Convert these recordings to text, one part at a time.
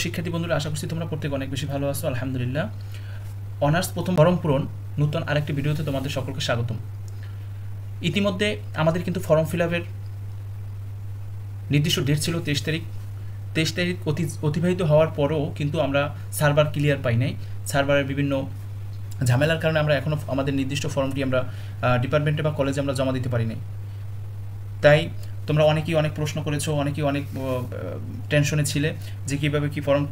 শিক্ষার্থী বন্ধুরা, আশা করছি তোমরা প্রত্যেকে অনেক বেশি ভালো আছো। আলহামদুলিল্লাহ। অনার্স প্রথম ফর্ম পূরণ নতুন আরেকটি ভিডিওতে তোমাদের সকলকে স্বাগতম। ইতিমধ্যে আমাদের কিন্তু ফর্ম ফিল আপের নির্দিষ্ট ডেট ছিল 23 তারিখ। 23 তারিখ অতিবাহিত হওয়ার পরও কিন্তু আমরা সার্ভার ক্লিয়ার পাই নাই। সার্ভারের বিভিন্ন ঝামেলার কারণে আমরা এখনও আমাদের নির্দিষ্ট ফর্মটি আমরা ডিপার্টমেন্টে বা কলেজে আমরা জমা দিতে পারি নাই। তাই তোমরা অনেকেই অনেক প্রশ্ন করেছো, অনেকেই অনেক টেনশনে ছিলে যে কীভাবে কী ফর্ম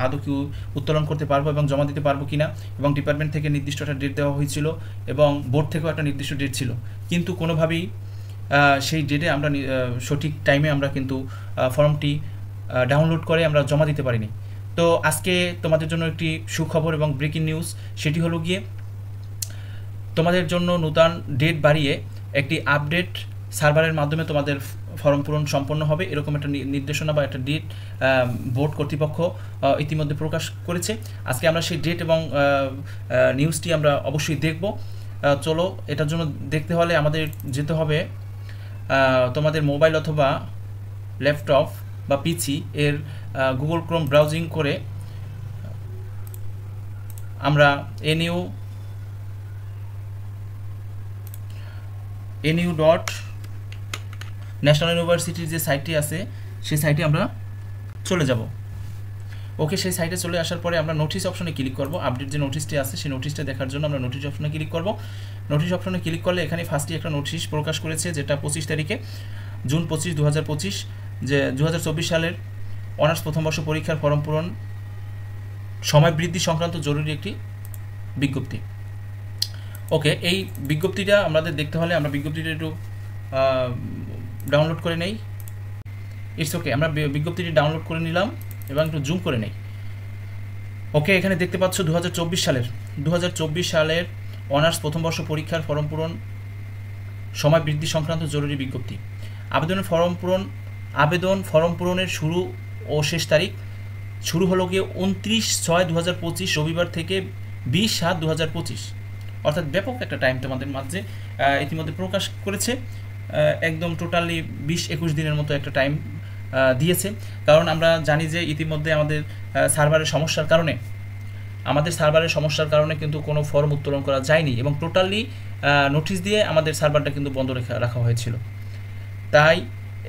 আদৌ কি উত্তোলন করতে পারবো এবং জমা দিতে পারবো কিনা। এবং ডিপার্টমেন্ট থেকে নির্দিষ্ট একটা ডেট দেওয়া হয়েছিল এবং বোর্ড থেকেও একটা নির্দিষ্ট ডেট ছিল, কিন্তু কোনোভাবেই সেই ডেটে আমরা সঠিক টাইমে আমরা কিন্তু ফর্মটি ডাউনলোড করে আমরা জমা দিতে পারিনি। তো আজকে তোমাদের জন্য একটি সুখবর এবং ব্রেকিং নিউজ, সেটি হলো গিয়ে তোমাদের জন্য নতুন ডেট বাড়িয়ে একটি আপডেট সার্ভারের মাধ্যমে তোমাদের ফর্ম পূরণ সম্পন্ন হবে, এরকম একটা নির্দেশনা বা একটা ডেট বোর্ড কর্তৃপক্ষ ইতিমধ্যে প্রকাশ করেছে। আজকে আমরা সেই ডেট এবং নিউজটি আমরা অবশ্যই দেখব। চলো, এটার জন্য দেখতে হলে আমাদের যেতে হবে তোমাদের মোবাইল অথবা ল্যাপটপ বা পিসি এর গুগল ক্রোম ব্রাউজিং করে আমরা এনইউ ন্যাশনাল ইউনিভার্সিটির যে সাইটটি আছে সেই সাইটে আমরা চলে যাব। ওকে, সেই সাইটে চলে আসার পরে আমরা নোটিশ অপশনে ক্লিক করব। আপডেট যে নোটিশটি আছে সেই নোটিশটা দেখার জন্য আমরা নোটিশ অপশনে ক্লিক করব। নোটিশ অপশনে ক্লিক করলে এখানে ফার্স্টই একটা নোটিশ প্রকাশ করেছে, যেটা 25 তারিখে জুন 25, 2025, যে 2024 সালের অনার্স প্রথম বর্ষ পরীক্ষার ফর্ম পূরণ সময় বৃদ্ধি সংক্রান্ত জরুরি একটি বিজ্ঞপ্তি। ওকে, এই বিজ্ঞপ্তিটা আমাদের দেখতে হলে আমরা বিজ্ঞপ্তিটা একটু ডাউনলোড করে নেই। ইটস ওকে, আমরা বিজ্ঞপ্তিটি ডাউনলোড করে নিলাম এবং একটু জুম করে নেই। ওকে, এখানে দেখতে পাচ্ছ 2024 সালের অনার্স প্রথম বর্ষ পরীক্ষার ফর্ম পূরণ সময় বৃদ্ধি সংক্রান্ত জরুরি বিজ্ঞপ্তি। আবেদন ফর্ম পূরণের শুরু ও শেষ তারিখ শুরু হলো গিয়ে 29/6/2025 রবিবার থেকে 20/7/2025, অর্থাৎ ব্যাপক একটা টাইম তোমাদের মাঝে ইতিমধ্যে প্রকাশ করেছে। একদম টোটালি 20-21 দিনের মতো একটা টাইম দিয়েছে। কারণ আমরা জানি যে ইতিমধ্যে আমাদের সার্ভারের সমস্যার কারণে কিন্তু কোনো ফর্ম উত্তোলন করা যায়নি এবং টোটালি নোটিশ দিয়ে আমাদের সার্ভারটা কিন্তু বন্ধ রাখা হয়েছিল। তাই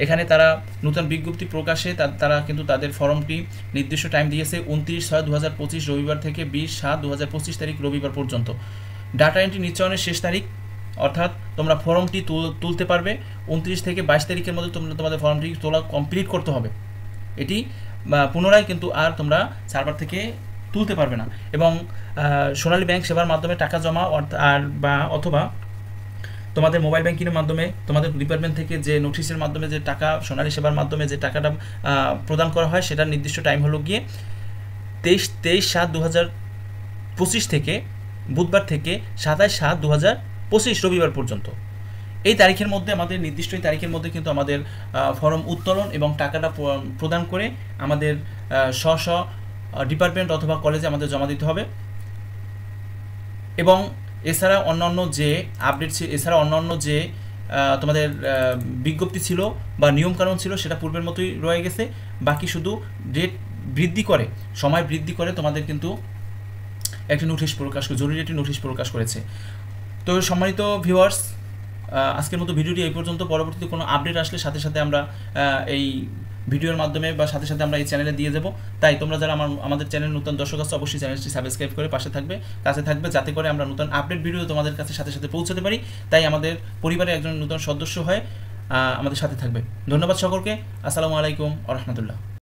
এখানে তারা নতুন বিজ্ঞপ্তি প্রকাশে তারা কিন্তু তাদের ফর্মটি নির্দিষ্ট টাইম দিয়েছে 29/6/2025 রবিবার থেকে 20/7/2025 তারিখ রবিবার পর্যন্ত। ডাটা এন্ট্রি নিশ্চয়নের শেষ তারিখ, অর্থাৎ তোমরা ফর্মটি তুলতে পারবে 29 থেকে 22 তারিখের মধ্যে তোমাদের ফর্মটি তোলা কমপ্লিট করতে হবে। এটি পুনরায় কিন্তু আর তোমরা সার্ভার থেকে তুলতে পারবে না। এবং সোনালী ব্যাংক সেবার মাধ্যমে টাকা জমা অথবা তোমাদের মোবাইল ব্যাংকিংয়ের মাধ্যমে তোমাদের ডিপার্টমেন্ট থেকে যে নোটিশের মাধ্যমে যে টাকা সোনালী সেবার মাধ্যমে যে টাকাটা প্রদান করা হয় সেটার নির্দিষ্ট টাইম হলো গিয়ে 23/7/2025 থেকে বুধবার থেকে 27/7/2025 রবিবার পর্যন্ত। এই তারিখের মধ্যে আমাদের নির্দিষ্ট এই তারিখের মধ্যে কিন্তু আমাদের ফর্ম উত্তোলন এবং টাকাটা প্রদান করে আমাদের স্ব ডিপার্টমেন্ট অথবা কলেজে আমাদের জমা দিতে হবে। এবং এছাড়া অন্যান্য যে আপডেট ছিল, এছাড়া অন্যান্য যে তোমাদের বিজ্ঞপ্তি ছিল বা নিয়মকানুন ছিল সেটা পূর্বের মতোই রয়ে গেছে। বাকি শুধু সময় বৃদ্ধি করে তোমাদের কিন্তু জরুরি একটি নোটিশ প্রকাশ করেছে। তো সম্মানিত ভিউয়ার্স, আজকের মতো ভিডিওটি এই পর্যন্ত। পরবর্তীতে কোনো আপডেট আসলে সাথে সাথে আমরা এই ভিডিওর মাধ্যমে বা সাথে সাথে আমরা এই চ্যানেলে দিয়ে দেবো। তাই তোমরা যারা আমাদের চ্যানেল নতুন দর্শক আছো অবশ্যই চ্যানেলটি সাবস্ক্রাইব করে কাছে থাকবে, যাতে করে আমরা নতুন আপডেট ভিডিও তোমাদের কাছে সাথে সাথে পৌঁছাতে পারি। তাই আমাদের পরিবারের একজন নতুন সদস্য হয়ে আমাদের সাথে থাকবে। ধন্যবাদ সকলকে। আসসালামু আলাইকুম ওয়া রাহমাতুল্লাহ।